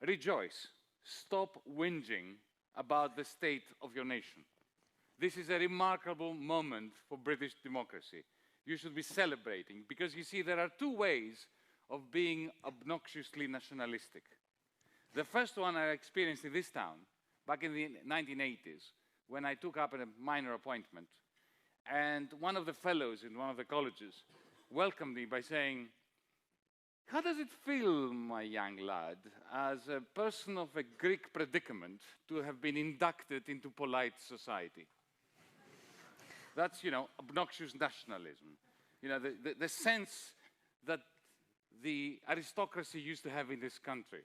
rejoice. Stop whinging about the state of your nation. This is a remarkable moment for British democracy. You should be celebrating, because you see, there are two ways of being obnoxiously nationalistic. The first one I experienced in this town back in the 1980s, when I took up a minor appointment, and one of the fellows in one of the colleges welcomed me by saying, "How does it feel, my young lad, as a person of a Greek predicament, to have been inducted into polite society?" That's, you know, obnoxious nationalism. You know, the sense that the aristocracy used to have in this country,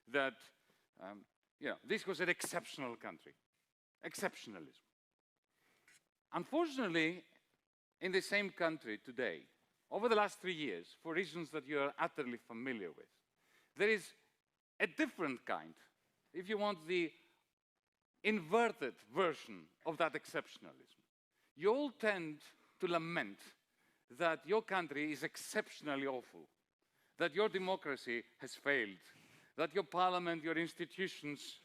that, you know, this was an exceptional country. Exceptionalism. Unfortunately, in the same country today, over the last 3 years, for reasons that you are utterly familiar with, there is a different kind, if you want, the inverted version of that exceptionalism. You all tend to lament that your country is exceptionally awful, that your democracy has failed, that your parliament, your institutions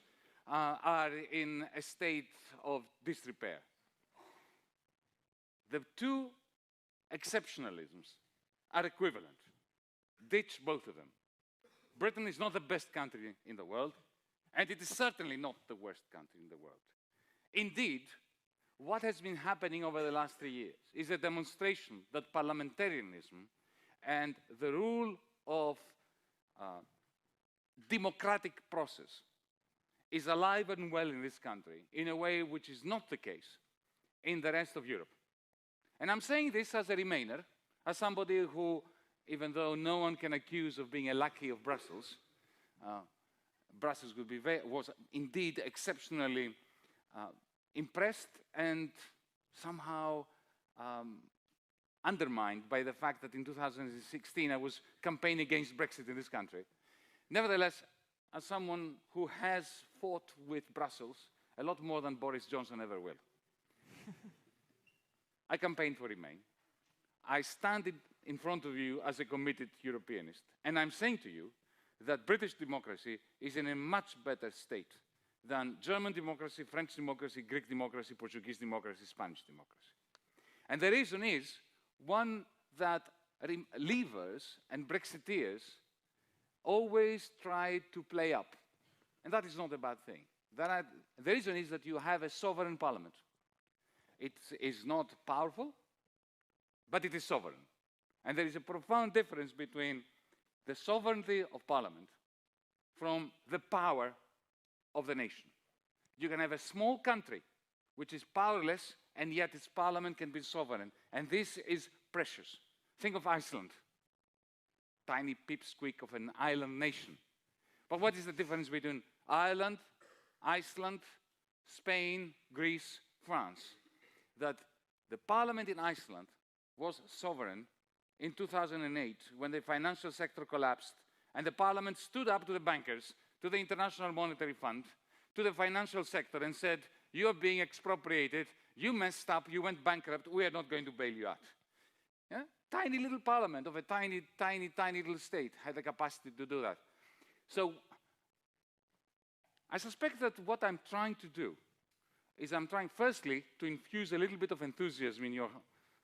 are in a state of disrepair. The two exceptionalisms are equivalent. Ditch both of them. Britain is not the best country in the world, and it is certainly not the worst country in the world. Indeed, what has been happening over the last 3 years is a demonstration that parliamentarianism and the rule of democratic process is alive and well in this country in a way which is not the case in the rest of Europe. And I'm saying this as a Remainer, as somebody who, even though no one can accuse of being a lackey of Brussels, Brussels was indeed exceptionally impressed and somehow undermined by the fact that in 2016 I was campaigning against Brexit in this country. Nevertheless, as someone who has fought with Brussels a lot more than Boris Johnson ever will, I campaigned for Remain. I stand in front of you as a committed Europeanist, and I'm saying to you that British democracy is in a much better state than German democracy, French democracy, Greek democracy, Portuguese democracy, Spanish democracy. And the reason is one that Leavers and Brexiteers always try to play up. And that is not a bad thing. The reason is that you have a sovereign parliament. It is not powerful, but it is sovereign. And there is a profound difference between the sovereignty of parliament from the power of the nation. You can have a small country which is powerless, and yet its parliament can be sovereign. And this is precious. Think of Iceland. Tiny pipsqueak of an island nation. But what is the difference between Ireland, Iceland, Spain, Greece, France? That the parliament in Iceland was sovereign in 2008 when the financial sector collapsed, and the parliament stood up to the bankers, to the International Monetary Fund, to the financial sector and said, "You are being expropriated, you messed up, you went bankrupt, we are not going to bail you out." Yeah? Tiny little parliament of a tiny, tiny, tiny little state had the capacity to do that. So I suspect that what I'm trying to do is I'm trying, firstly, to infuse a little bit of enthusiasm in your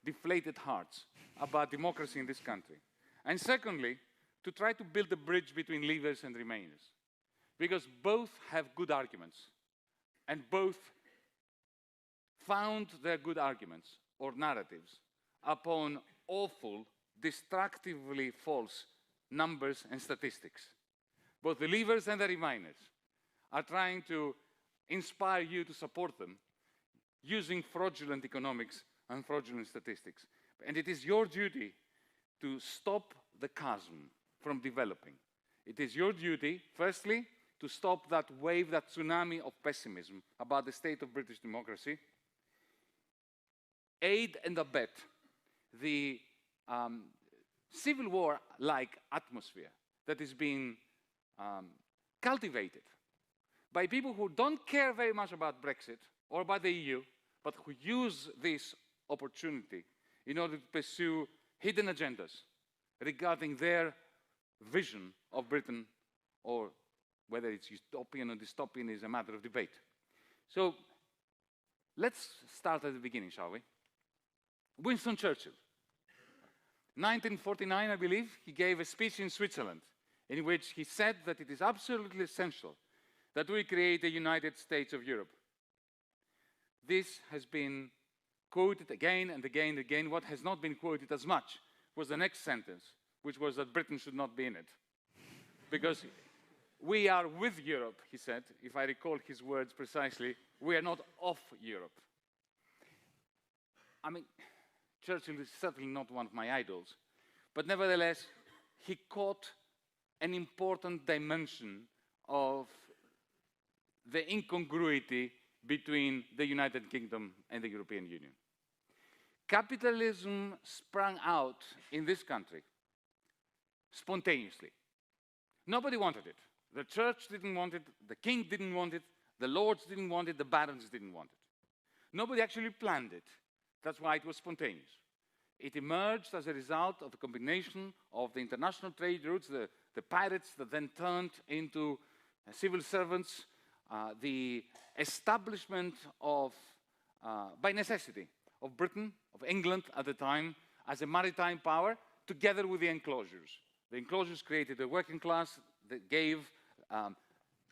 deflated hearts about democracy in this country. And secondly, to try to build a bridge between Leavers and Remainers. Because both have good arguments, and both found their good arguments or narratives upon awful, destructively false numbers and statistics. Both the Leavers and the Remainers are trying to inspire you to support them using fraudulent economics and fraudulent statistics. And it is your duty to stop the chasm from developing. It is your duty, firstly, to stop that wave, that tsunami of pessimism about the state of British democracy, aid and abet the civil war-like atmosphere that is being cultivated by people who don't care very much about Brexit or about the EU, but who use this opportunity in order to pursue hidden agendas regarding their vision of Britain or Whether it's utopian or dystopian is a matter of debate. So let's start at the beginning, shall we? Winston Churchill. 1949, I believe, he gave a speech in Switzerland in which he said that it is absolutely essential that we create a United States of Europe. This has been quoted again and again and again. What has not been quoted as much was the next sentence, which was that Britain should not be in it. Because we are with Europe, he said, if I recall his words precisely, we are not of Europe. I mean, Churchill is certainly not one of my idols, but nevertheless, he caught an important dimension of the incongruity between the United Kingdom and the European Union. Capitalism sprang out in this country spontaneously. Nobody wanted it. The church didn't want it, the king didn't want it, the lords didn't want it, the barons didn't want it. Nobody actually planned it. That's why it was spontaneous. It emerged as a result of a combination of the international trade routes, the pirates that then turned into civil servants, the establishment of, by necessity, of Britain, of England at the time, as a maritime power, together with the enclosures. The enclosures created a working class that gave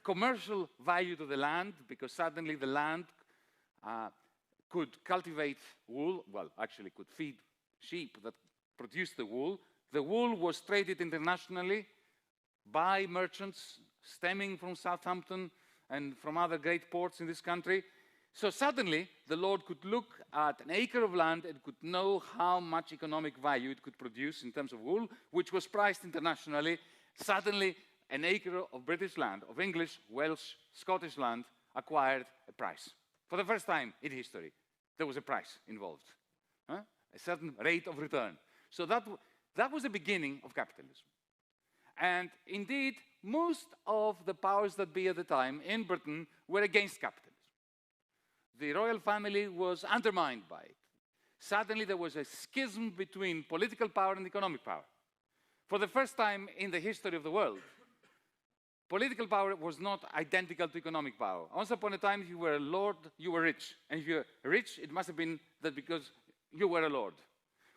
commercial value to the land, because suddenly the land could cultivate wool, well, actually could feed sheep that produced the wool. The wool was traded internationally by merchants stemming from Southampton and from other great ports in this country. So suddenly, the Lord could look at an acre of land and could know how much economic value it could produce in terms of wool, which was priced internationally. Suddenly, an acre of British land, of English, Welsh, Scottish land, acquired a price. For the first time in history, there was a price involved, a certain rate of return. So that was the beginning of capitalism. And indeed, most of the powers that be at the time in Britain were against capitalism. The royal family was undermined by it. Suddenly, there was a schism between political power and economic power. For the first time in the history of the world, political power was not identical to economic power. Once upon a time, if you were a lord, you were rich. And if you were rich, it must have been that because you were a lord.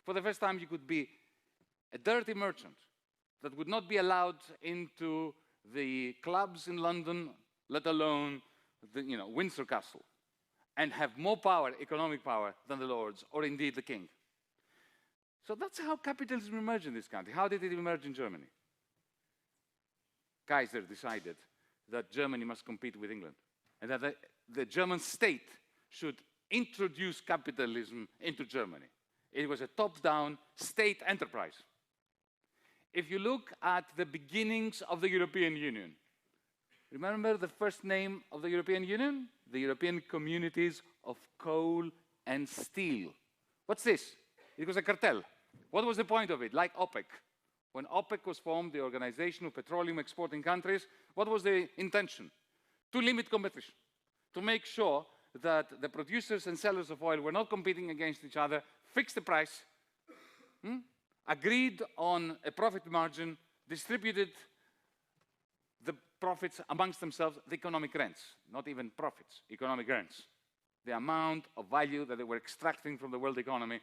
For the first time, you could be a dirty merchant that would not be allowed into the clubs in London, let alone the, Windsor Castle, and have more power, economic power, than the lords, or indeed the king. So that's how capitalism emerged in this country. How did it emerge in Germany? Kaiser decided that Germany must compete with England, and that the German state should introduce capitalism into Germany. It was a top-down state enterprise. If you look at the beginnings of the European Union, remember the first name of the European Union? The European Communities of Coal and Steel. What's this? It was a cartel. What was the point of it? Like OPEC. When OPEC was formed, the Organization of Petroleum Exporting Countries, what was the intention? To limit competition, to make sure that the producers and sellers of oil were not competing against each other, fixed the price, agreed on a profit margin, distributed the profits amongst themselves, the economic rents, not even profits, economic rents. The amount of value that they were extracting from the world economy,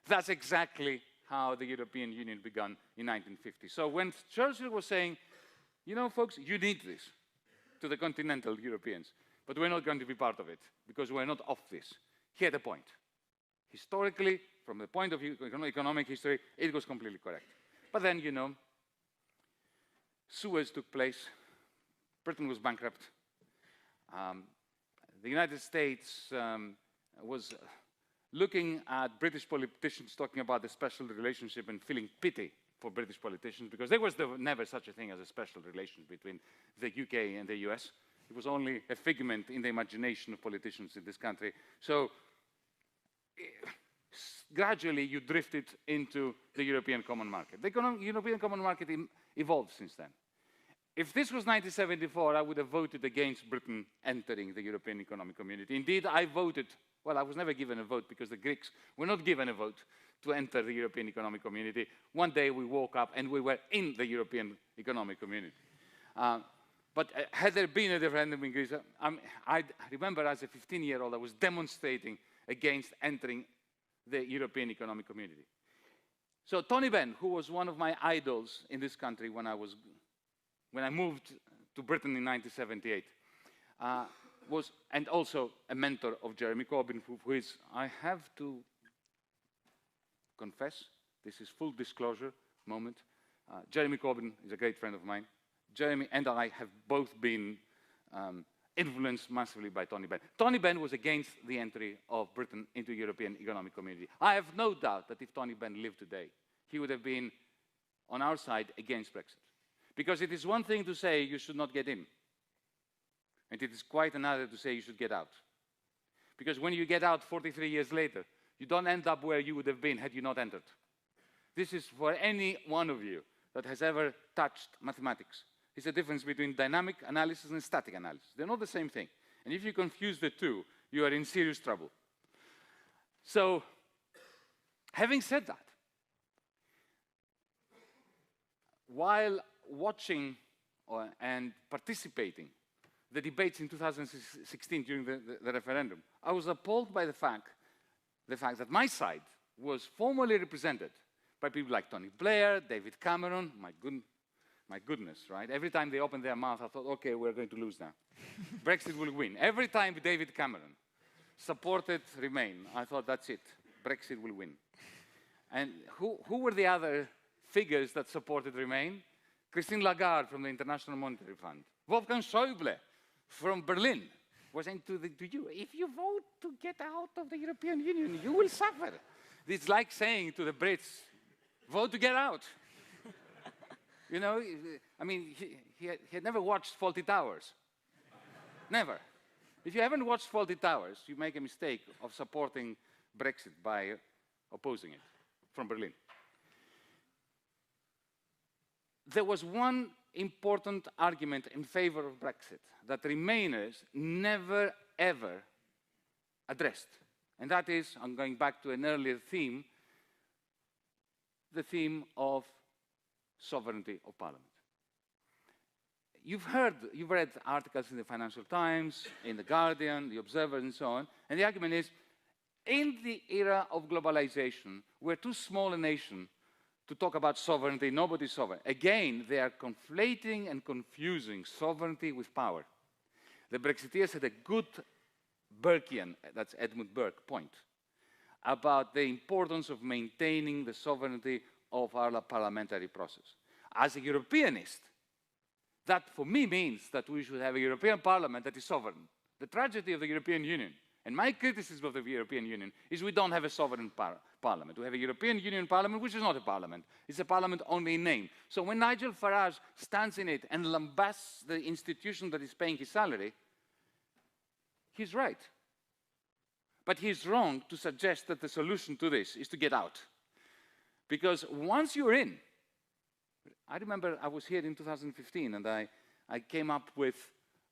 that's exactly how the European Union began in 1950. So when Churchill was saying, folks, you need this to the continental Europeans, but we're not going to be part of it because we're not of this, he had a point. Historically, from the point of view of economic history, it was completely correct. But then, Suez took place, Britain was bankrupt, the United States was looking at British politicians talking about the special relationship and feeling pity for British politicians, because there was never such a thing as a special relation between the UK and the US. It was only a figment in the imagination of politicians in this country. So gradually you drifted into the European Common Market. The European Common Market evolved since then. If this was 1974, I would have voted against Britain entering the European Economic Community. Indeed, I voted. Well, I was never given a vote because the Greeks were not given a vote to enter the European Economic Community. One day we woke up and we were in the European Economic Community. But had there been a referendum in Greece, I remember as a 15-year-old, I was demonstrating against entering the European Economic Community. So Tony Benn, who was one of my idols in this country when I moved to Britain in 1978, was, and also a mentor of Jeremy Corbyn, who is, I have to confess, this is full disclosure moment. Jeremy Corbyn is a great friend of mine. Jeremy and I have both been influenced massively by Tony Benn. Tony Benn was against the entry of Britain into the European Economic Community. I have no doubt that if Tony Benn lived today, he would have been on our side against Brexit. Because it is one thing to say you should not get in, and it is quite another to say you should get out. Because when you get out 43 years later, you don't end up where you would have been had you not entered. This is for any one of you that has ever touched mathematics. It's the difference between dynamic analysis and static analysis. They're not the same thing. And if you confuse the two, you are in serious trouble. So, having said that, while watching and participating the debates in 2016 during the referendum, I was appalled by the fact that my side was formally represented by people like Tony Blair, David Cameron, my goodness, right? Every time they opened their mouth, I thought, okay, we're going to lose now. Brexit will win. Every time David Cameron supported Remain, I thought, that's it. Brexit will win. And who were the other figures that supported Remain? Christine Lagarde from the International Monetary Fund. Wolfgang Schäuble from Berlin was saying to you, if you vote to get out of the European Union, you will suffer. It's like saying to the Brits, vote to get out. You know, I mean, he had never watched Fawlty Towers. Never. If you haven't watched Fawlty Towers, you make a mistake of supporting Brexit by opposing it from Berlin. There was one important argument in favor of Brexit that Remainers never, ever addressed. And that is, I'm going back to an earlier theme, the theme of sovereignty of Parliament. You've read articles in the Financial Times, in The Guardian, The Observer, and so on, and the argument is, in the era of globalization, we're too small a nation to talk about sovereignty, nobody's sovereign. Again, they are conflating and confusing sovereignty with power. The Brexiteers had a good Burkean, that's Edmund Burke, point about the importance of maintaining the sovereignty of our parliamentary process. As a Europeanist, that for me means that we should have a European Parliament that is sovereign. The tragedy of the European Union, and my criticism of the European Union, is we don't have a sovereign parliament. We have a European Union Parliament, which is not a parliament. It's a parliament only in name. So when Nigel Farage stands in it and lambasts the institution that is paying his salary, he's right. But he's wrong to suggest that the solution to this is to get out. Because once you're in, I remember I was here in 2015 and I came up with,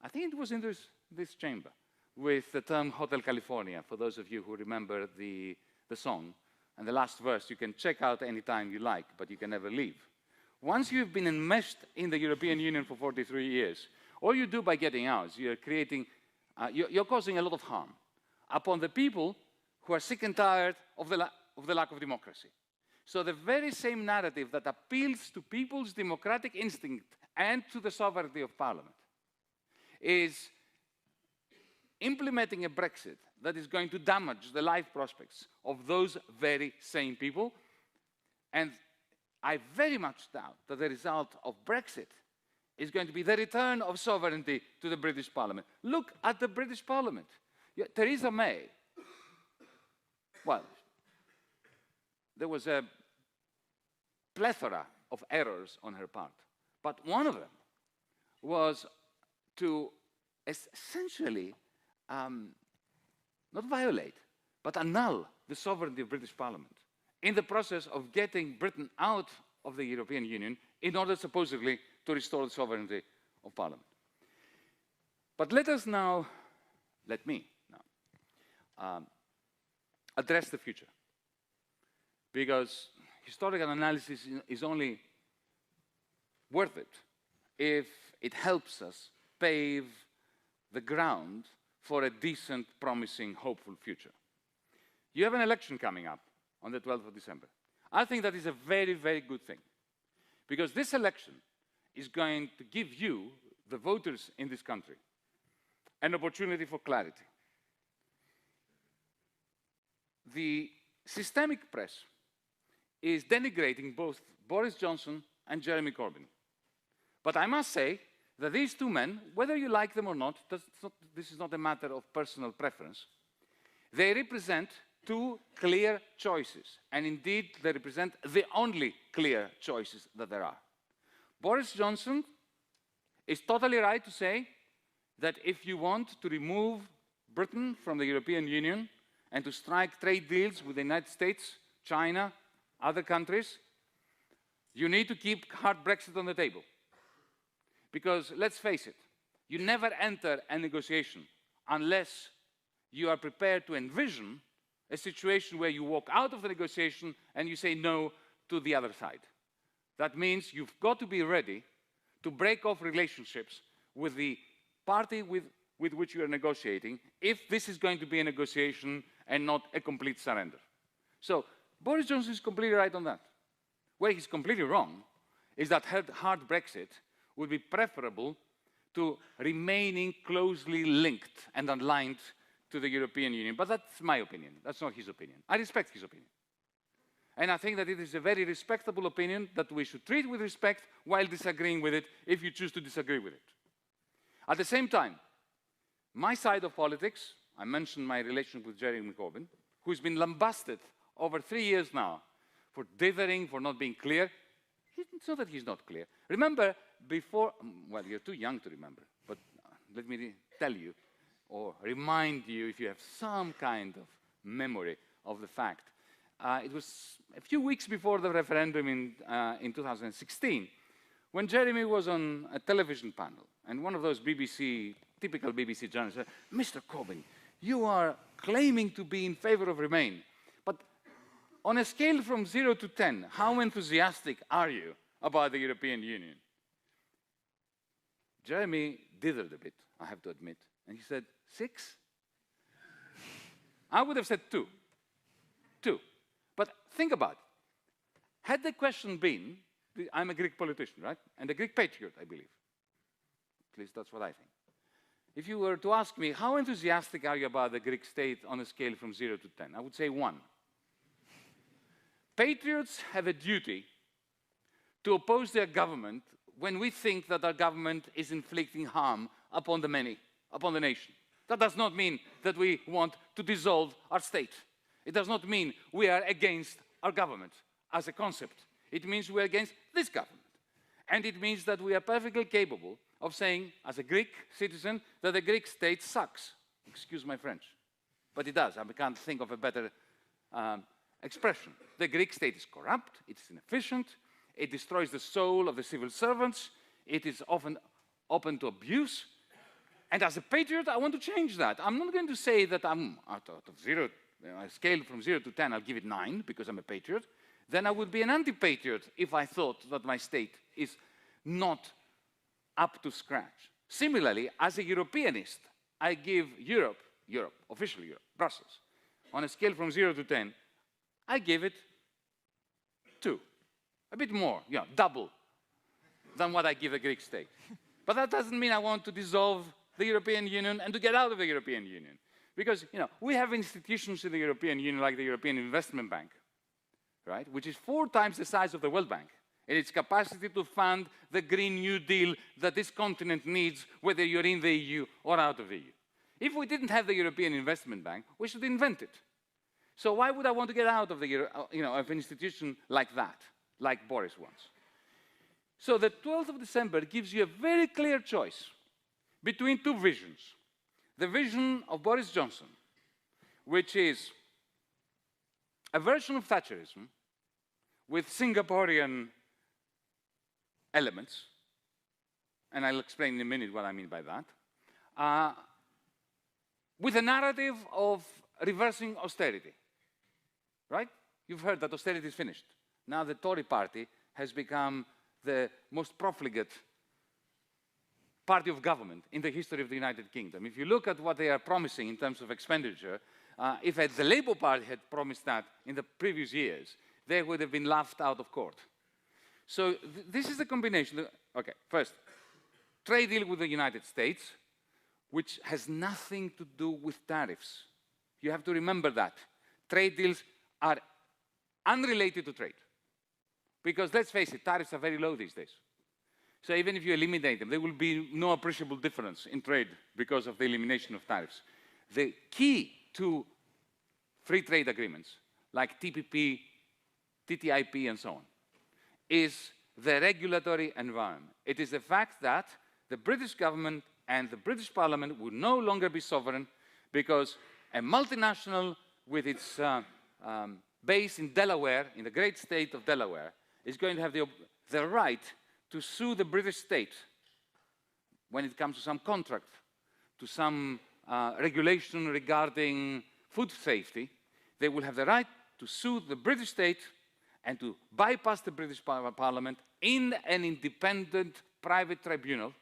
I think it was in this chamber, with the term Hotel California, for those of you who remember the song. And the last verse you can check out anytime you like, but you can never leave. Once you've been enmeshed in the European Union for 43 years, all you do by getting out is you're creating, you're causing a lot of harm upon the people who are sick and tired of the lack of democracy. So the very same narrative that appeals to people's democratic instinct and to the sovereignty of Parliament is implementing a Brexit that is going to damage the life prospects of those very same people. And I very much doubt that the result of Brexit is going to be the return of sovereignty to the British Parliament. Look at the British Parliament. Theresa May, well, there was a plethora of errors on her part, but one of them was to essentially not violate, but annul the sovereignty of British Parliament in the process of getting Britain out of the European Union in order supposedly to restore the sovereignty of Parliament. But let me now address the future, because historical analysis is only worth it if it helps us pave the ground for a decent, promising, hopeful future. You have an election coming up on the 12th of December. I think that is a very, very good thing, because this election is going to give you, the voters in this country, an opportunity for clarity. The systemic press is denigrating both Boris Johnson and Jeremy Corbyn. But I must say that these two men, whether you like them or not, this is not a matter of personal preference, they represent two clear choices. And indeed, they represent the only clear choices that there are. Boris Johnson is totally right to say that if you want to remove Britain from the European Union and to strike trade deals with the United States, China, other countries, you need to keep hard Brexit on the table. Because let's face it, you never enter a negotiation unless you are prepared to envision a situation where you walk out of the negotiation and you say no to the other side. That means you've got to be ready to break off relationships with the party with which you are negotiating, if this is going to be a negotiation and not a complete surrender. So Boris Johnson is completely right on that. Where he's completely wrong is that hard Brexit would be preferable to remaining closely linked and aligned to the European Union. But that's my opinion. That's not his opinion. I respect his opinion. And I think that it is a very respectable opinion that we should treat with respect while disagreeing with it, if you choose to disagree with it. At the same time, my side of politics, I mentioned my relationship with Jeremy Corbyn, who's been lambasted over 3 years now for dithering, for not being clear. It's not that he's not clear. Remember, before, well, you're too young to remember, but let me tell you, or remind you, if you have some kind of memory of the fact. It was a few weeks before the referendum in 2016, when Jeremy was on a television panel, and one of those typical BBC journalists said, "Mr. Corbyn, you are claiming to be in favor of Remain, but on a scale from 0 to 10, how enthusiastic are you about the European Union?" Jeremy dithered a bit, I have to admit, and he said, 6? I would have said 2. 2. But think about it. Had the question been, I'm a Greek politician, right? And a Greek patriot, I believe. At least that's what I think. If you were to ask me, how enthusiastic are you about the Greek state on a scale from 0 to 10? I would say 1. Patriots have a duty to oppose their government when we think that our government is inflicting harm upon the many, upon the nation. That does not mean that we want to dissolve our state. It does not mean we are against our government as a concept. It means we are against this government. And it means that we are perfectly capable of saying, as a Greek citizen, that the Greek state sucks. Excuse my French. But it does. I can't think of a better expression. The Greek state is corrupt, it's inefficient, it destroys the soul of the civil servants, it is often open to abuse. And as a patriot, I want to change that. I'm not going to say that I'm out of 0, a scale from 0 to 10, I'll give it 9 because I'm a patriot. Then I would be an anti-patriot if I thought that my state is not up to scratch. Similarly, as a Europeanist, I give Europe, official Europe, Brussels, on a scale from 0 to 10, I give it 2. A bit more, double than what I give the Greek state. But that doesn't mean I want to dissolve the European Union and to get out of the European Union. Because, we have institutions in the European Union like the European Investment Bank, right, which is 4 times the size of the World Bank, and its capacity to fund the Green New Deal that this continent needs, whether you're in the EU or out of the EU. If we didn't have the European Investment Bank, we should invent it. So why would I want to get out of of an institution like that, like Boris wants? So the 12th of December gives you a very clear choice between 2 visions. The vision of Boris Johnson, which is a version of Thatcherism with Singaporean elements, and I'll explain in a minute what I mean by that, with a narrative of reversing austerity, right? You've heard that austerity is finished. Now the Tory party has become the most profligate party of government in the history of the United Kingdom. If you look at what they are promising in terms of expenditure, if the Labour Party had promised that in the previous years, they would have been laughed out of court. So this is the combination. Okay, first, trade deal with the United States, which has nothing to do with tariffs. You have to remember that. Trade deals are unrelated to trade. Because let's face it, tariffs are very low these days. So even if you eliminate them, there will be no appreciable difference in trade because of the elimination of tariffs. The key to free trade agreements, like TPP, TTIP, and so on, is the regulatory environment. It is the fact that the British government and the British Parliament would no longer be sovereign because a multinational with its base in Delaware, in the great state of Delaware, is going to have the right to sue the British state when it comes to some contract, to some regulation regarding food safety. They will have the right to sue the British state and to bypass the British Parliament in an independent private tribunal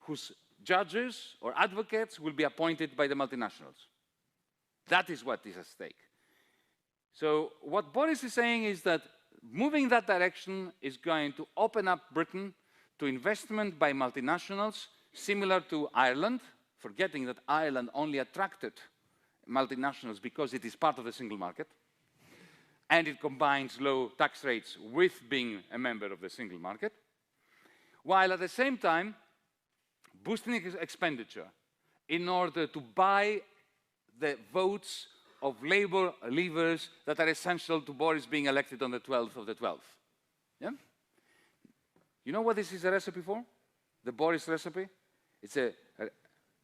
whose judges or advocates will be appointed by the multinationals. That is what is at stake. So what Boris is saying is that moving in that direction is going to open up Britain to investment by multinationals, similar to Ireland, forgetting that Ireland only attracted multinationals because it is part of the single market, and it combines low tax rates with being a member of the single market, while at the same time boosting expenditure in order to buy the votes of Labour leavers that are essential to Boris being elected on the 12th of the 12th. Yeah? You know what this is a recipe for? The Boris recipe? It's a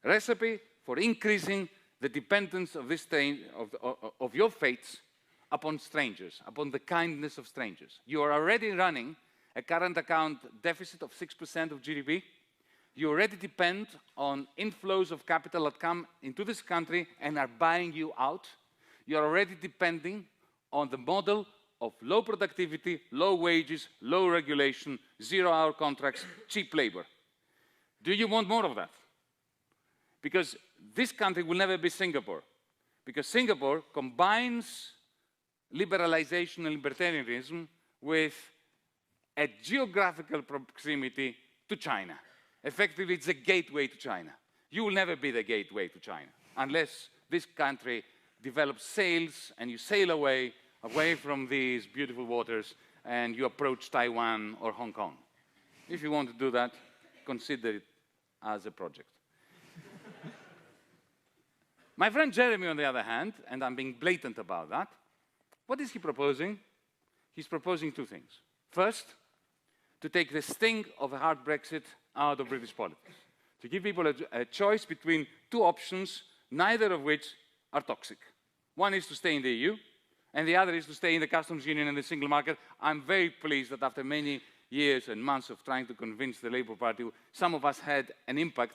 recipe for increasing the dependence of, of your fates upon strangers, upon the kindness of strangers. You are already running a current account deficit of 6% of GDP. You already depend on inflows of capital that come into this country and are buying you out. You're already depending on the model of low productivity, low wages, low regulation, zero-hour contracts, cheap labor. Do you want more of that? Because this country will never be Singapore. Because Singapore combines liberalization and libertarianism with a geographical proximity to China. Effectively, it's a gateway to China. You will never be the gateway to China unless this country develops sails and you sail away from these beautiful waters and you approach Taiwan or Hong Kong. If you want to do that, consider it as a project. My friend Jeremy, on the other hand, and I'm being blatant about that, what is he proposing? He's proposing two things. First, to take the sting of a hard Brexit out of British politics, to give people a choice between two options, neither of which are toxic. One is to stay in the EU, and the other is to stay in the customs union and the single market. I'm very pleased that after many years and months of trying to convince the Labour Party, some of us had an impact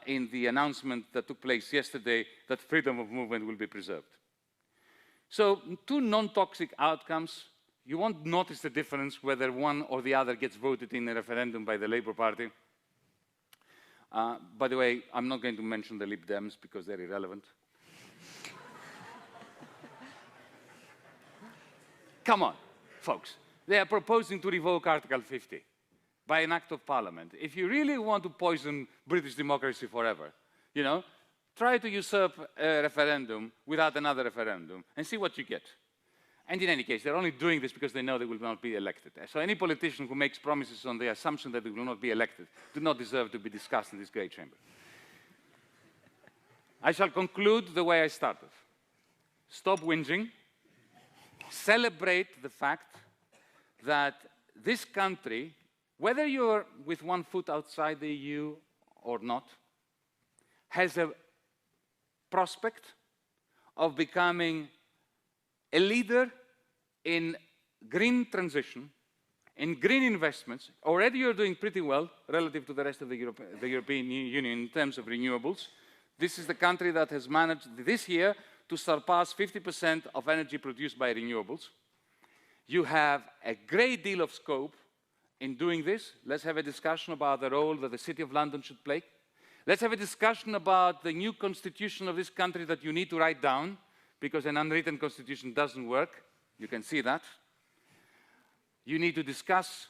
in the announcement that took place yesterday that freedom of movement will be preserved. So, two non-toxic outcomes. You won't notice the difference whether one or the other gets voted in a referendum by the Labour Party. By the way, I'm not going to mention the Lib Dems because they're irrelevant. Come on, folks. They are proposing to revoke Article 50 by an act of Parliament. If you really want to poison British democracy forever, you know, try to usurp a referendum without another referendum and see what you get. And in any case, they're only doing this because they know they will not be elected. So any politician who makes promises on the assumption that they will not be elected do not deserve to be discussed in this great chamber. I shall conclude the way I started. Stop whinging. Celebrate the fact that this country, whether you're with one foot outside the EU or not, has a prospect of becoming a leader in green transition, in green investments. Already you're doing pretty well relative to the rest of the European Union in terms of renewables. This is the country that has managed this year to surpass 50% of energy produced by renewables. You have a great deal of scope in doing this, let's have a discussion about the role that the City of London should play. Let's have a discussion about the new constitution of this country that you need to write down, because an unwritten constitution doesn't work. You can see that. You need to discuss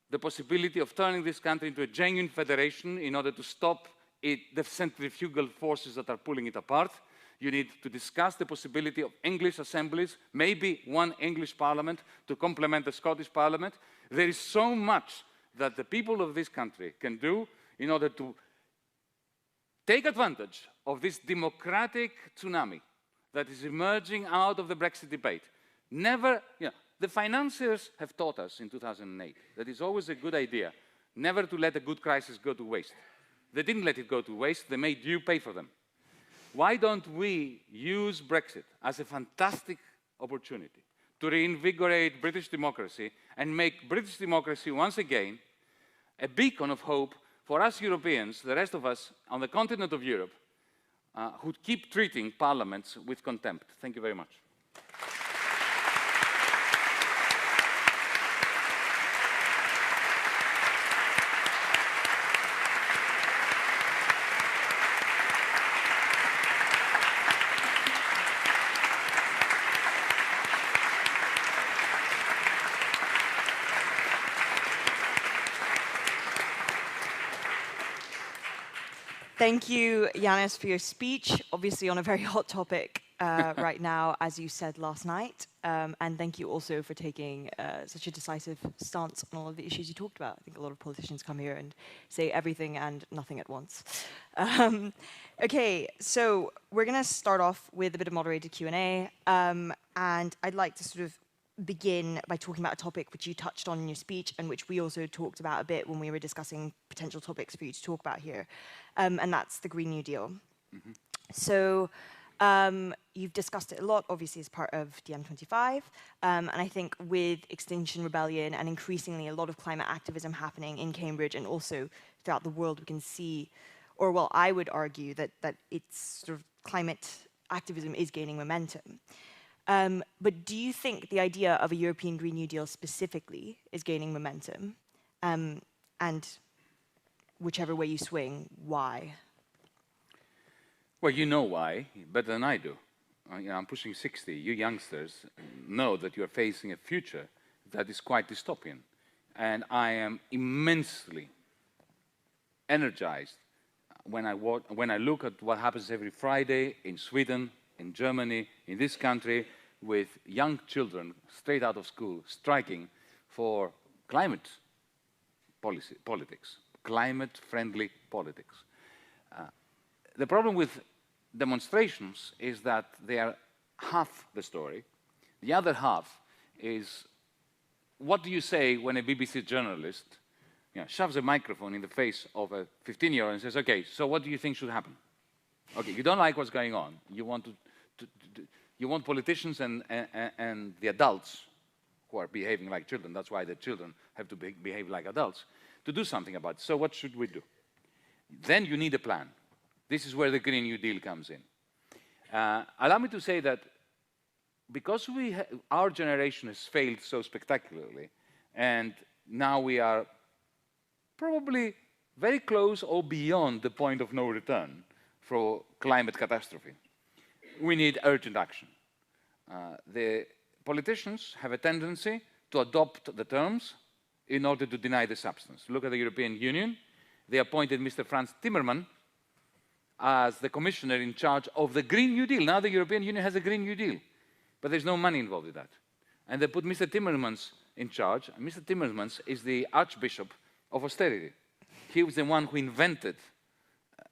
the possibility of turning this country into a genuine federation in order to stop the centrifugal forces that are pulling it apart. You need to discuss the possibility of English assemblies, maybe one English parliament to complement the Scottish parliament. There is so much that the people of this country can do in order to take advantage of this democratic tsunami that is emerging out of the Brexit debate. The financiers have taught us in 2008 that it's always a good idea never to let a good crisis go to waste. They didn't let it go to waste, they made you pay for them. Why don't we use Brexit as a fantastic opportunity to reinvigorate British democracy and make British democracy once again a beacon of hope for us Europeans, the rest of us on the continent of Europe, who keep treating parliaments with contempt. Thank you very much. Thank you, Giannis, for your speech, obviously on a very hot topic right now, as you said last night. And thank you also for taking such a decisive stance on all of the issues you talked about. I think a lot of politicians come here and say everything and nothing at once. Okay, so we're going to start off with a bit of moderated Q&A. And I'd like to sort of begin by talking about a topic which you touched on in your speech and which we also talked about a bit when we were discussing potential topics for you to talk about here. And that's the Green New Deal. Mm-hmm. So you've discussed it a lot, obviously, as part of DiEM25. And I think with Extinction Rebellion and increasingly a lot of climate activism happening in Cambridge and also throughout the world, we can see, or well, I would argue that it's sort of climate activism is gaining momentum. But do you think the idea of a European Green New Deal specifically is gaining momentum? And whichever way you swing, why? Well, you know why, better than I do. I'm pushing 60. You youngsters know that you're facing a future that is quite dystopian. And I am immensely energized when I look at what happens every Friday in Sweden, in Germany, in this country, with young children straight out of school striking for climate politics, climate-friendly politics. The problem with demonstrations is that they are half the story. The other half is, what do you say when a BBC journalist shoves a microphone in the face of a 15-year-old and says, okay, so what do you think should happen? Okay, you don't like what's going on. You want you want politicians and the adults who are behaving like children, that's why the children have to behave like adults, to do something about it. So what should we do? Then you need a plan. This is where the Green New Deal comes in. Allow me to say that because our generation has failed so spectacularly, and now we are probably very close or beyond the point of no return for climate catastrophe, we need urgent action. The politicians have a tendency to adopt the terms in order to deny the substance. Look at the European Union. They appointed Mr. Franz Timmermans as the commissioner in charge of the Green New Deal. Now the European Union has a Green New Deal, but there's no money involved in that. And they put Mr. Timmermans in charge. And Mr. Timmermans is the Archbishop of austerity. He was the one who invented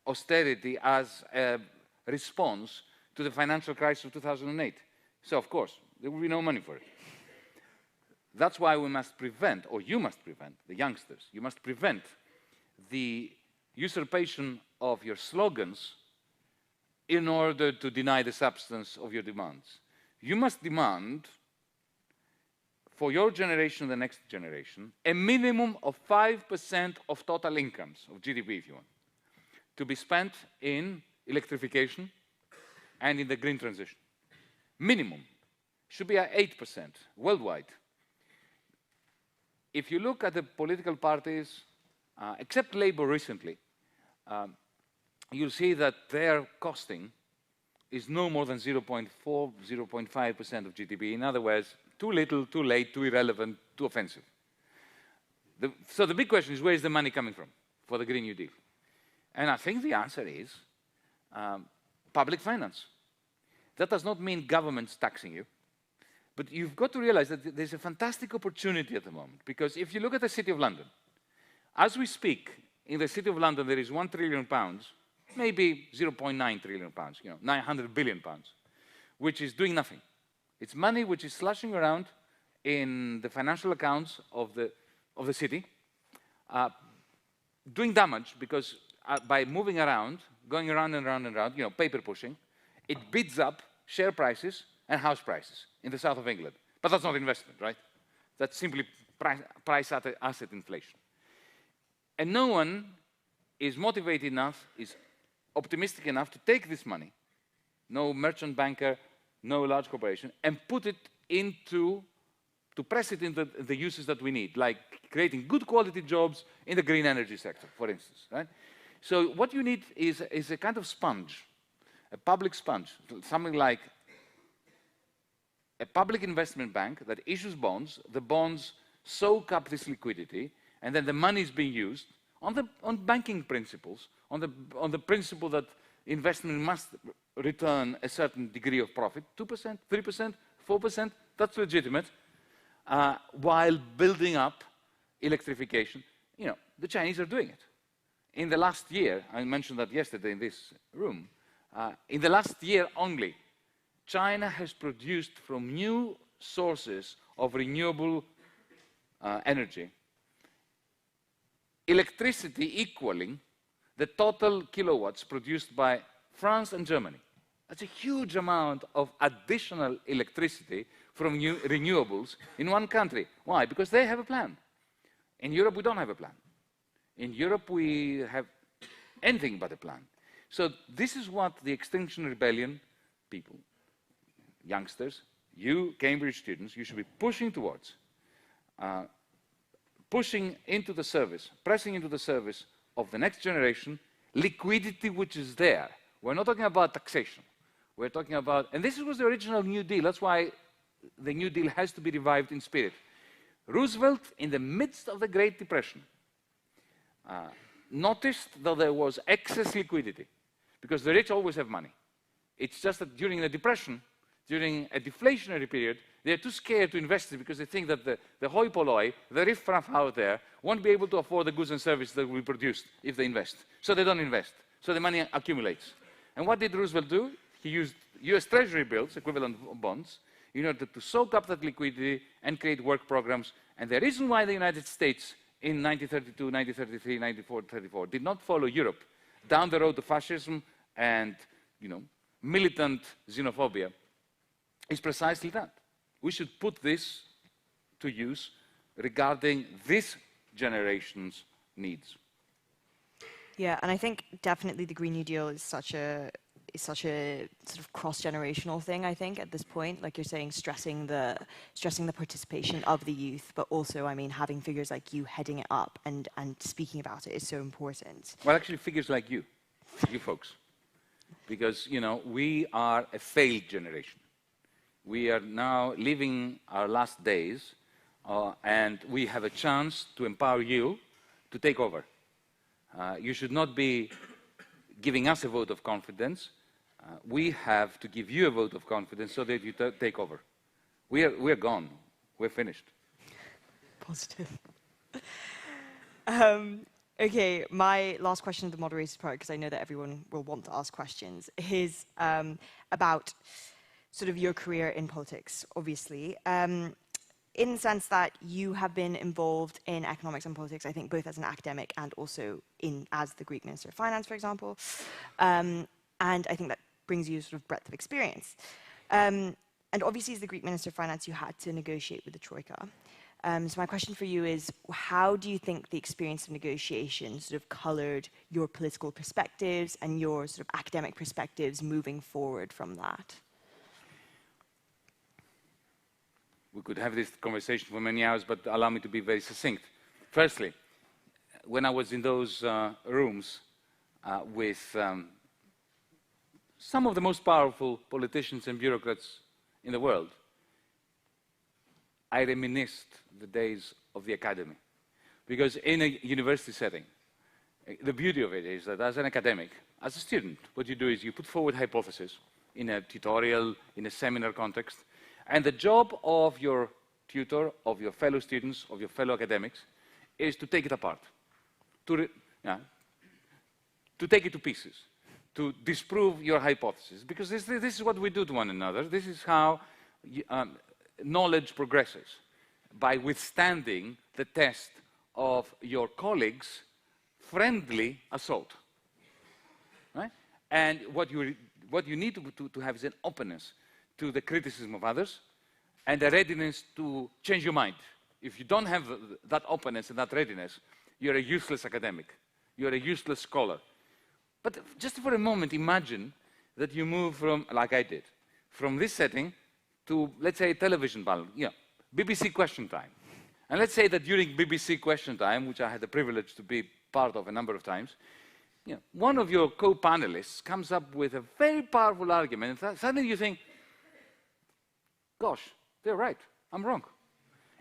austerity as a response to the financial crisis of 2008. So, of course, there will be no money for it. That's why we must prevent, or you must prevent, the youngsters, you must prevent the usurpation of your slogans in order to deny the substance of your demands. You must demand, for your generation and the next generation, a minimum of 5% of total incomes, of GDP if you want, to be spent in electrification and in the green transition. Minimum. Should be at 8% worldwide. if you look at the political parties, except Labour recently, you'll see that their costing is no more than 0.4, 0.5% of GDP. In other words, too little, too late, too irrelevant, too offensive. So the big question is, where is the money coming from for the Green New Deal? And I think the answer is public finance. That does not mean governments taxing you. But you've got to realize that there's a fantastic opportunity at the moment. Because if you look at the City of London, as we speak, in the City of London, there is £1 trillion, maybe 0.9 trillion pounds, 900 billion pounds, which is doing nothing. It's money which is slushing around in the financial accounts of the city, doing damage because by moving around, going around and around and around, paper pushing, it bids up share prices and house prices in the south of England. But that's not investment, right? That's simply price asset inflation. And no one is motivated enough, is optimistic enough to take this money, no merchant banker, no large corporation, and put it into, to press it into the uses that we need, like creating good quality jobs in the green energy sector, for instance, right? So what you need is a kind of sponge, a public sponge, something like a public investment bank that issues bonds, the bonds soak up this liquidity, and then the money is being used on banking principles, on the principle that investment must return a certain degree of profit, 2%, 3%, 4%, that's legitimate, while building up electrification. The Chinese are doing it. In the last year, I mentioned that yesterday in this room, in the last year only, China has produced from new sources of renewable energy electricity equaling the total kilowatts produced by France and Germany. That's a huge amount of additional electricity from new renewables in one country. Why? Because they have a plan. In Europe, we don't have a plan. In Europe, we have anything but a plan. So this is what the Extinction Rebellion people, youngsters, you Cambridge students, you should be pushing towards. Pushing into the service, pressing into the service of the next generation, liquidity which is there. We're not talking about taxation. We're talking about, and this was the original New Deal. That's why the New Deal has to be revived in spirit. Roosevelt, in the midst of the Great Depression, noticed that there was excess liquidity, because the rich always have money. It's just that during the Depression, during a deflationary period, they're too scared to invest it because they think that the hoi polloi, the riffraff out there, won't be able to afford the goods and services that will be produced if they invest. So they don't invest. So the money accumulates. And what did Roosevelt do? He used US Treasury bills, equivalent bonds, in order to soak up that liquidity and create work programs. And the reason why the United States in 1932, 1933, 1934 did not follow Europe down the road to fascism and militant xenophobia is precisely that. We should put this to use regarding this generation's needs. Yeah, and I think definitely the Green New Deal is such a sort of cross-generational thing, I think, at this point. Like you're saying, stressing the participation of the youth, but also, I mean, having figures like you heading it up and speaking about it is so important. Well, actually, figures like you folks, because, we are a failed generation. We are now living our last days, and we have a chance to empower you to take over. You should not be giving us a vote of confidence. We have to give you a vote of confidence so that you take over. We're gone. We're finished. Positive. Okay, my last question of the moderator's part, because I know that everyone will want to ask questions, is about sort of your career in politics, obviously, in the sense that you have been involved in economics and politics, I think both as an academic and also as the Greek Minister of Finance, for example. And I think that brings you a sort of breadth of experience. And obviously, as the Greek Minister of Finance, you had to negotiate with the Troika. So my question for you is, how do you think the experience of negotiation sort of colored your political perspectives and your sort of academic perspectives moving forward from that? We could have this conversation for many hours, but allow me to be very succinct. Firstly, when I was in those rooms with some of the most powerful politicians and bureaucrats in the world, I reminisced the days of the academy. Because in a university setting, the beauty of it is that as an academic, as a student, what you do is you put forward hypotheses in a tutorial, in a seminar context, and the job of your tutor, of your fellow students, of your fellow academics, is to take it apart, to take it to pieces, to disprove your hypothesis. Because this is what we do to one another. This is how knowledge progresses, by withstanding the test of your colleagues' friendly assault. Right? And what you need to have is an openness to the criticism of others and a readiness to change your mind. If you don't have that openness and that readiness, you're a useless academic. You're a useless scholar. But just for a moment, imagine that you move from, like I did, from this setting to, let's say, a television panel, BBC Question Time. And let's say that during BBC Question Time, which I had the privilege to be part of a number of times, one of your co-panelists comes up with a very powerful argument, and suddenly you think, gosh, they're right, I'm wrong.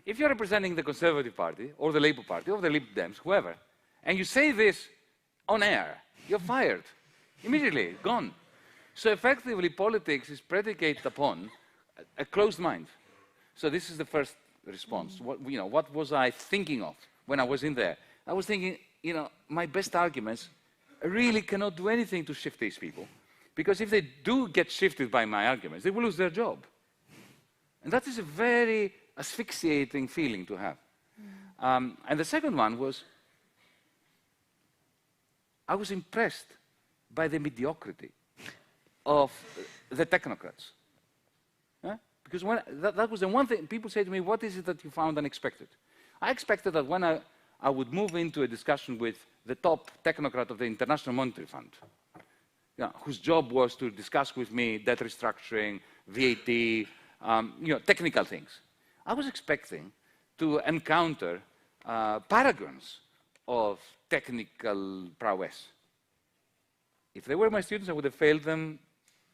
If you're representing the Conservative Party, or the Labour Party, or the Lib Dems, whoever, and you say this on air, you're fired. Immediately, gone. So effectively, politics is predicated upon a closed mind. So this is the first response. What was I thinking of when I was in there? I was thinking, my best arguments really cannot do anything to shift these people. Because if they do get shifted by my arguments, they will lose their job. And that is a very asphyxiating feeling to have. And the second one was, I was impressed by the mediocrity of the technocrats. Because that was the one thing, people say to me, what is it that you found unexpected? I expected that when I would move into a discussion with the top technocrat of the International Monetary Fund, whose job was to discuss with me debt restructuring, VAT, technical things. I was expecting to encounter paragons of technical prowess. If they were my students, I would have failed them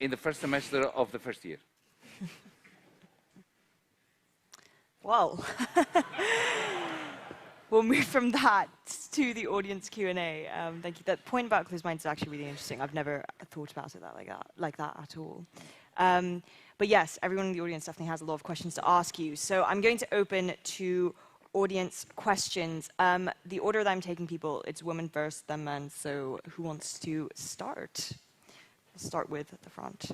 in the first semester of the first year. Well, we'll move from that to the audience Q&A. Thank you. That point about closed minds is actually really interesting. I've never thought about it like that at all. But yes, everyone in the audience definitely has a lot of questions to ask you. So I'm going to open to audience questions. The order that I'm taking people, it's women first, then men. So who wants to start? We'll start with the front.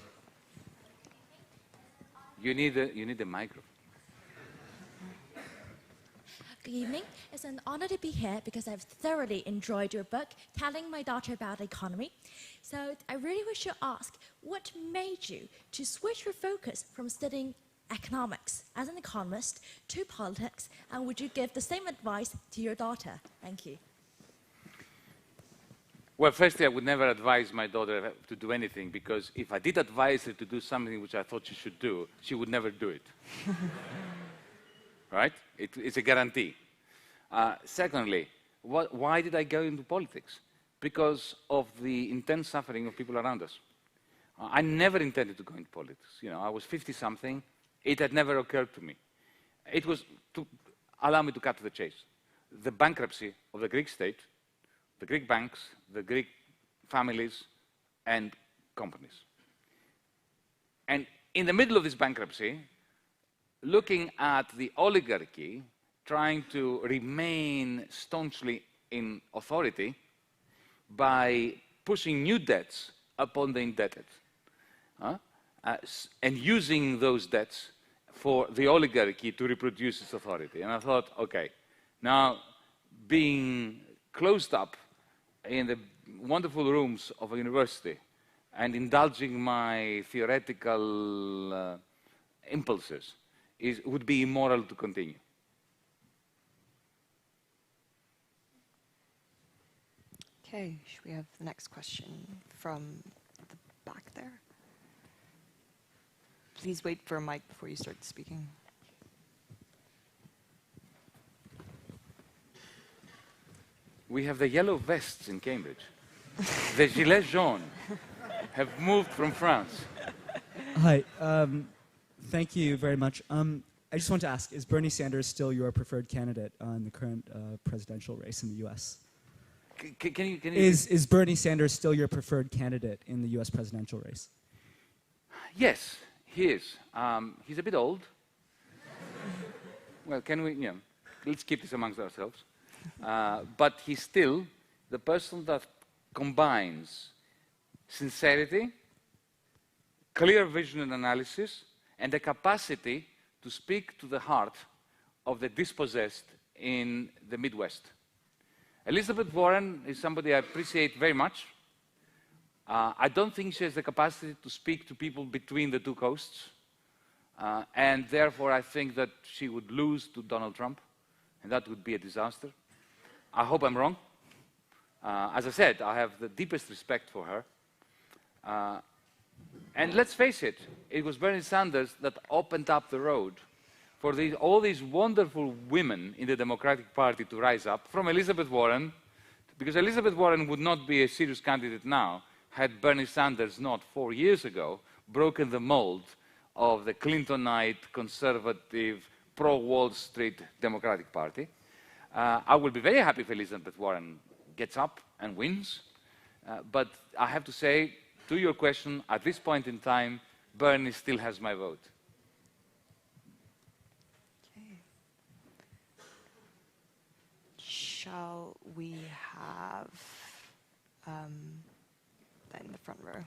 You need a microphone. Good evening. It's an honor to be here because I've thoroughly enjoyed your book, Telling My Daughter About Economy. So I really wish to ask, what made you to switch your focus from studying economics as an economist to politics, and would you give the same advice to your daughter? Thank you. Well, firstly, I would never advise my daughter to do anything, because if I did advise her to do something which I thought she should do, she would never do it. Right? It's a guarantee. Secondly, why did I go into politics? Because of the intense suffering of people around us. I never intended to go into politics. I was 50-something. It had never occurred to me. It was, to allow me to cut to the chase, the bankruptcy of the Greek state, the Greek banks, the Greek families, and companies. And in the middle of this bankruptcy, looking at the oligarchy trying to remain staunchly in authority by pushing new debts upon the indebted, and using those debts for the oligarchy to reproduce its authority. And I thought, okay, now being closed up in the wonderful rooms of a university and indulging my theoretical impulses would be immoral to continue. Okay, should we have the next question from the back there? Please wait for a mic before you start speaking. we have the yellow vests in Cambridge. The gilets jaunes have moved from France. Hi, thank you very much. I just want to ask, is Bernie Sanders still your preferred candidate in the current presidential race in the US? Can you Is Bernie Sanders still your preferred candidate in the US presidential race? Yes, he is. He's a bit old. Well, let's keep this amongst ourselves. But he's still the person that combines sincerity, clear vision and analysis, and the capacity to speak to the heart of the dispossessed in the Midwest. Elizabeth Warren is somebody I appreciate very much. I don't think she has the capacity to speak to people between the two coasts. And therefore, I think that she would lose to Donald Trump, and that would be a disaster. I hope I'm wrong. As I said, I have the deepest respect for her. And let's face it, it was Bernie Sanders that opened up the road for all these wonderful women in the Democratic Party to rise up, from Elizabeth Warren, because Elizabeth Warren would not be a serious candidate now had Bernie Sanders not 4 years ago broken the mold of the Clintonite, conservative, pro-Wall Street Democratic Party. I will be very happy if Elizabeth Warren gets up and wins. But I have to say, to your question, at this point in time, Bernie still has my vote. Okay. Shall we have that in the front row?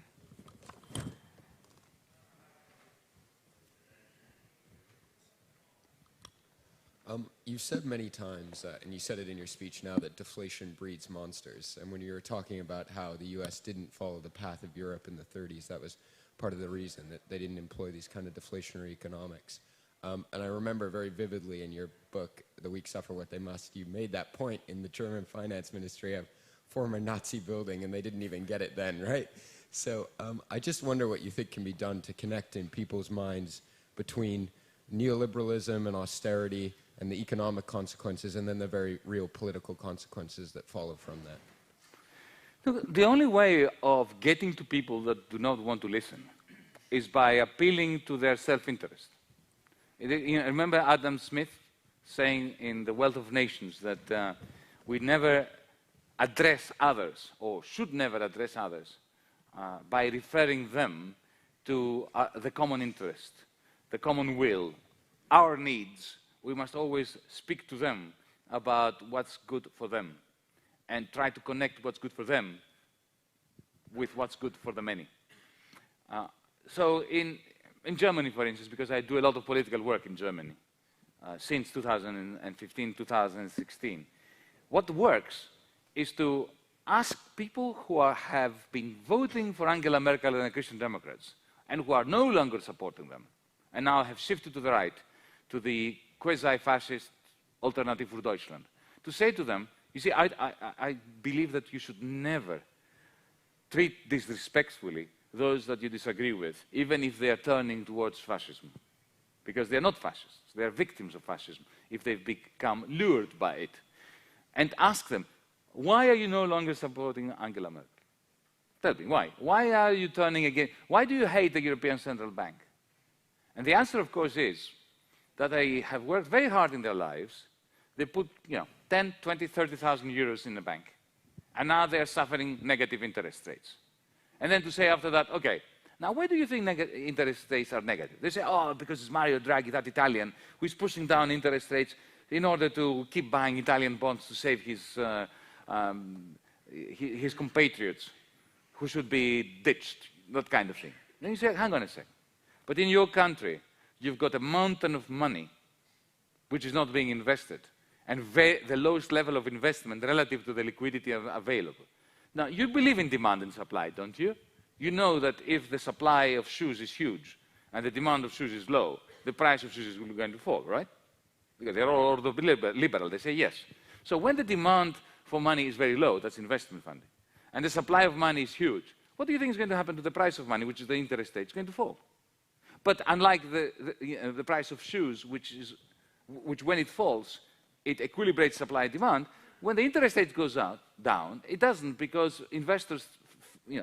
You've said many times, and you said it in your speech now, that deflation breeds monsters. And when you were talking about how the U.S. didn't follow the path of Europe in the 30s, that was part of the reason that they didn't employ these kind of deflationary economics. And I remember very vividly in your book, The Weak Suffer What They Must, you made that point in the German finance ministry of former Nazi building, and they didn't even get it then, right? So I just wonder what you think can be done to connect in people's minds between neoliberalism and austerity and the economic consequences, and then the very real political consequences that follow from that. Look, the only way of getting to people that do not want to listen is by appealing to their self-interest. Remember Adam Smith saying in The Wealth of Nations that we never address others, or should never address others, by referring them to the common interest, the common will, our needs. We must always speak to them about what's good for them and try to connect what's good for them with what's good for the many. So in Germany, for instance, because I do a lot of political work in Germany since 2015, 2016, what works is to ask people who have been voting for Angela Merkel and the Christian Democrats and who are no longer supporting them and now have shifted to the right, to the quasi-fascist Alternative für Deutschland, to say to them, you see, I believe that you should never treat disrespectfully those that you disagree with, even if they are turning towards fascism. Because they are not fascists. They are victims of fascism if they've become lured by it. And ask them, why are you no longer supporting Angela Merkel? Tell me, why? Why are you turning against? Why do you hate the European Central Bank? And the answer, of course, is that they have worked very hard in their lives. They put, 10, 20, 30,000 euros in the bank. And now they're suffering negative interest rates. And then to say after that, okay, now why do you think interest rates are negative? They say, oh, because it's Mario Draghi, that Italian, who is pushing down interest rates in order to keep buying Italian bonds to save his compatriots who should be ditched, that kind of thing. Then you say, hang on a second. But in your country, you've got a mountain of money which is not being invested, and the lowest level of investment relative to the liquidity available. Now, you believe in demand and supply, don't you? You know that if the supply of shoes is huge and the demand of shoes is low, the price of shoes is going to fall, right? Because they're all liberal, they say yes. So when the demand for money is very low, that's investment funding, and the supply of money is huge, what do you think is going to happen to the price of money, which is the interest rate? It's going to fall. But unlike the price of shoes, which when it falls, it equilibrates supply and demand, when the interest rate goes down, it doesn't because investors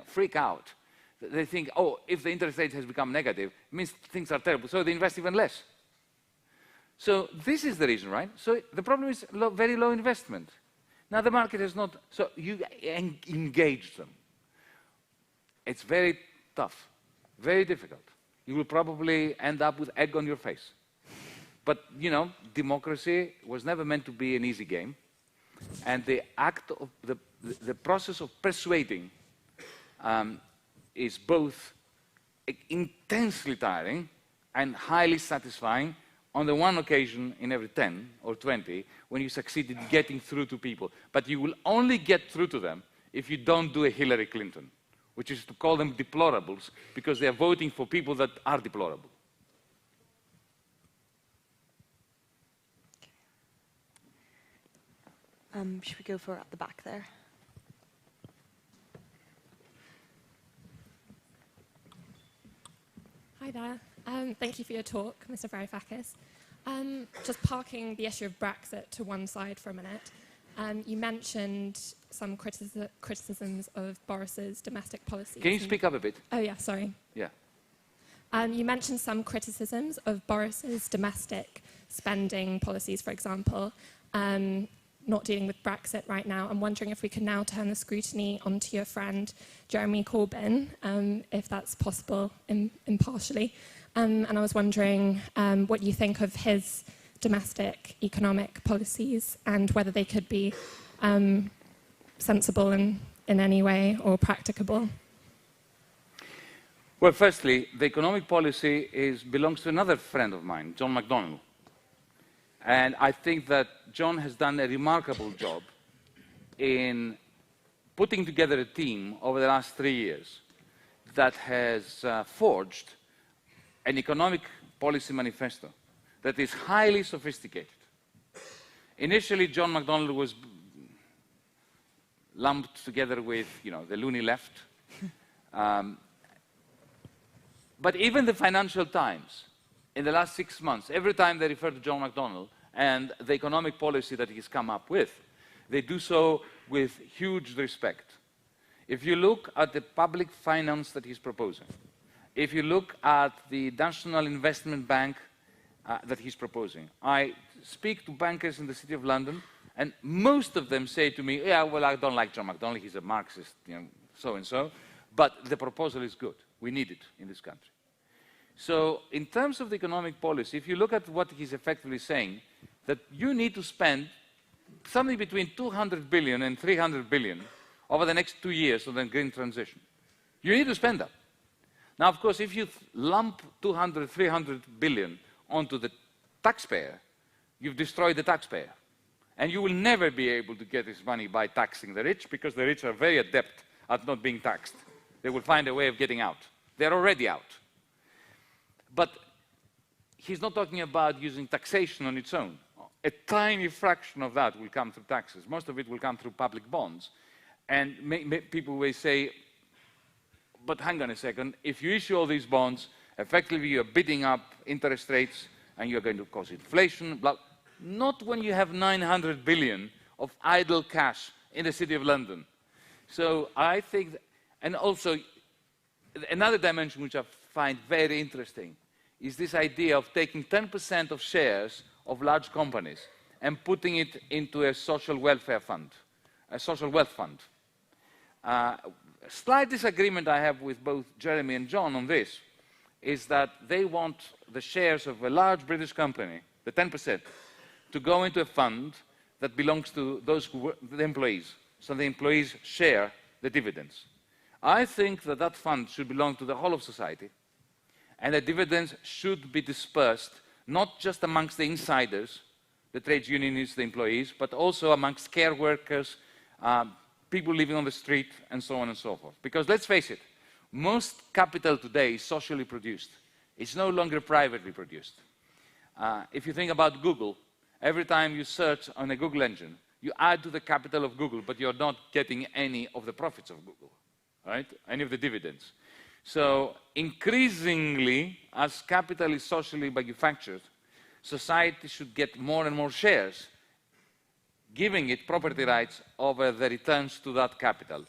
freak out. They think, oh, if the interest rate has become negative, it means things are terrible, so they invest even less. So this is the reason, right? So the problem is very low investment. Now the market has not, so you engage them. It's very tough, very difficult. You will probably end up with egg on your face. But, democracy was never meant to be an easy game. And the act of the process of persuading is both intensely tiring and highly satisfying on the one occasion in every 10 or 20 when you succeed in getting through to people. But you will only get through to them if you don't do a Hillary Clinton, which is to call them deplorables because they are voting for people that are deplorable. Should we go for at the back there? Hi there. Thank you for your talk, Mr. Varoufakis. Just parking the issue of Brexit to one side for a minute. You mentioned some criticisms of Boris's domestic policies. Can you speak up a bit? Oh, yeah, sorry. Yeah. You mentioned some criticisms of Boris's domestic spending policies, for example, not dealing with Brexit right now. I'm wondering if we can now turn the scrutiny onto your friend Jeremy Corbyn, if that's possible impartially. And I was wondering what you think of his domestic economic policies and whether they could be sensible in any way or practicable. Well, firstly, the economic policy belongs to another friend of mine, John McDonnell. And I think that John has done a remarkable job in putting together a team over the last 3 years that has forged an economic policy manifesto that is highly sophisticated. Initially, John McDonnell was lumped together with, the loony left. But even the Financial Times, in the last 6 months, every time they refer to John McDonnell and the economic policy that he's come up with, they do so with huge respect. If you look at the public finance that he's proposing, if you look at the National Investment Bank that he's proposing, I speak to bankers in the City of London, and most of them say to me, yeah, well, I don't like John McDonnell, he's a Marxist, so-and-so, but the proposal is good. We need it in this country. So in terms of the economic policy, if you look at what he's effectively saying, that you need to spend something between 200 billion and 300 billion over the next 2 years on the green transition. You need to spend that. Now, of course, if you lump 200, 300 billion onto the taxpayer, you've destroyed the taxpayer. And you will never be able to get this money by taxing the rich, because the rich are very adept at not being taxed. They will find a way of getting out. They're already out. But he's not talking about using taxation on its own. A tiny fraction of that will come through taxes. Most of it will come through public bonds. And people will say, but hang on a second, if you issue all these bonds, effectively you're bidding up interest rates and you're going to cause inflation, blah. Not when you have 900 billion of idle cash in the City of London. So I think, and also another dimension which I find very interesting is this idea of taking 10% of shares of large companies and putting it into a social welfare fund, a social wealth fund. Slight disagreement I have with both Jeremy and John on this is that they want the shares of a large British company, the 10%, to go into a fund that belongs to those who were the employees. So the employees share the dividends. I think that that fund should belong to the whole of society, and the dividends should be dispersed not just amongst the insiders, the trade unionists, the employees, but also amongst care workers, people living on the street, and so on and so forth. Because let's face it, most capital today is socially produced. It's no longer privately produced. If you think about Google, every time you search on a Google engine, you add to the capital of Google, but you're not getting any of the profits of Google, right? Any of the dividends. So increasingly, as capital is socially manufactured, society should get more and more shares, giving it property rights over the returns to that capital.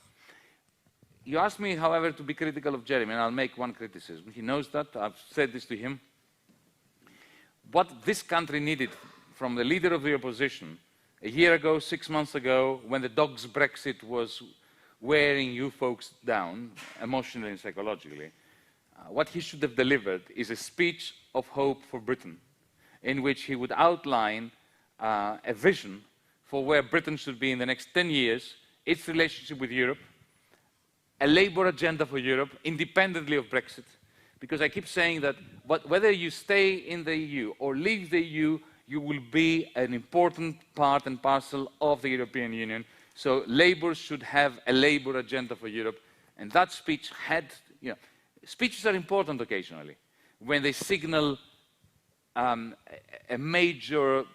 You asked me, however, to be critical of Jeremy, and I'll make one criticism. He knows that. I've said this to him. What this country needed from the leader of the opposition a year ago, 6 months ago, when the dog's Brexit was wearing you folks down, emotionally and psychologically, what he should have delivered is a speech of hope for Britain, in which he would outline a vision for where Britain should be in the next 10 years, its relationship with Europe, a labour agenda for Europe, independently of Brexit. Because I keep saying that whether you stay in the EU or leave the EU, you will be an important part and parcel of the European Union. So Labour should have a labour agenda for Europe. And that speech had, speeches are important occasionally when they signal a major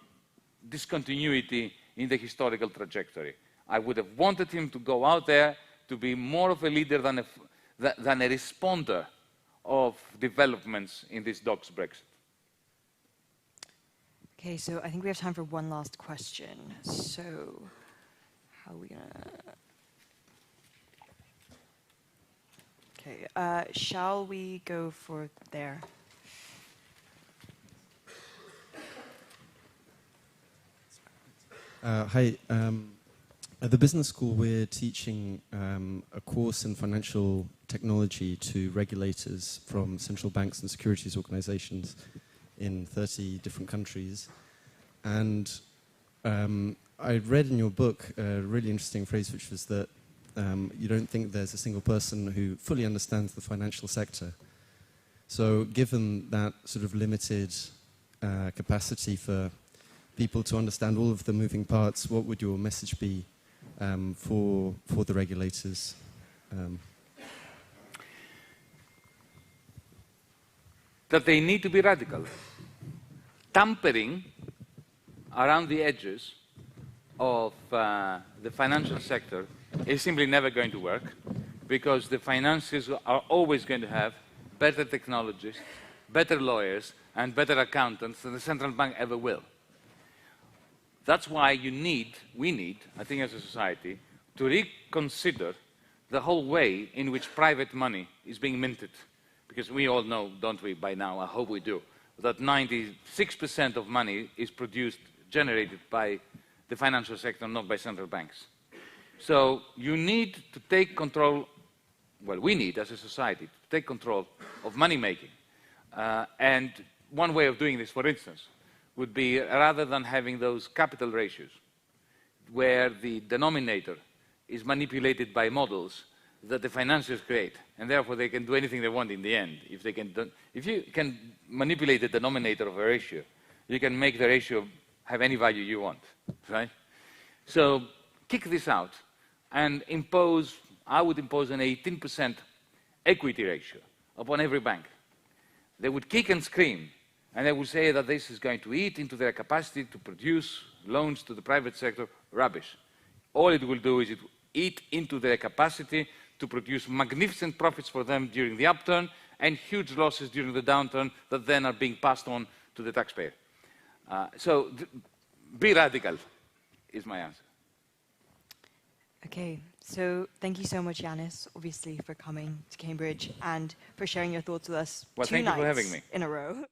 discontinuity in the historical trajectory. I would have wanted him to go out there to be more of a leader than a responder of developments in this dog's Brexit. Okay, so I think we have time for one last question. So, how are we gonna... Okay, shall we go for there? Hi. At the business school, we're teaching a course in financial technology to regulators from central banks and securities organizations in 30 different countries. And I read in your book a really interesting phrase, which was that you don't think there's a single person who fully understands the financial sector. So given that sort of limited capacity for people to understand all of the moving parts, what would your message be for the regulators? That they need to be radical. Tampering around the edges of the financial sector is simply never going to work, because the financiers are always going to have better technologists, better lawyers, and better accountants than the central bank ever will. That's why we need, I think as a society, to reconsider the whole way in which private money is being minted. Because we all know, don't we, by now, I hope we do, that 96% of money is generated by the financial sector, not by central banks. So you need to take control, well, we need as a society to take control of money making. And one way of doing this, for instance, would be rather than having those capital ratios where the denominator is manipulated by models that the financiers create, and therefore they can do anything they want in the end. If you can manipulate the denominator of a ratio, you can make the ratio have any value you want, right? So kick this out and I would impose an 18% equity ratio upon every bank. They would kick and scream, and they would say that this is going to eat into their capacity to produce loans to the private sector. Rubbish. All it will do is it will eat into their capacity to produce magnificent profits for them during the upturn and huge losses during the downturn that then are being passed on to the taxpayer. So be radical is my answer. Okay, so thank you so much, Yannis, obviously, for coming to Cambridge and for sharing your thoughts with us Well, two thank you nights for having me. in a row.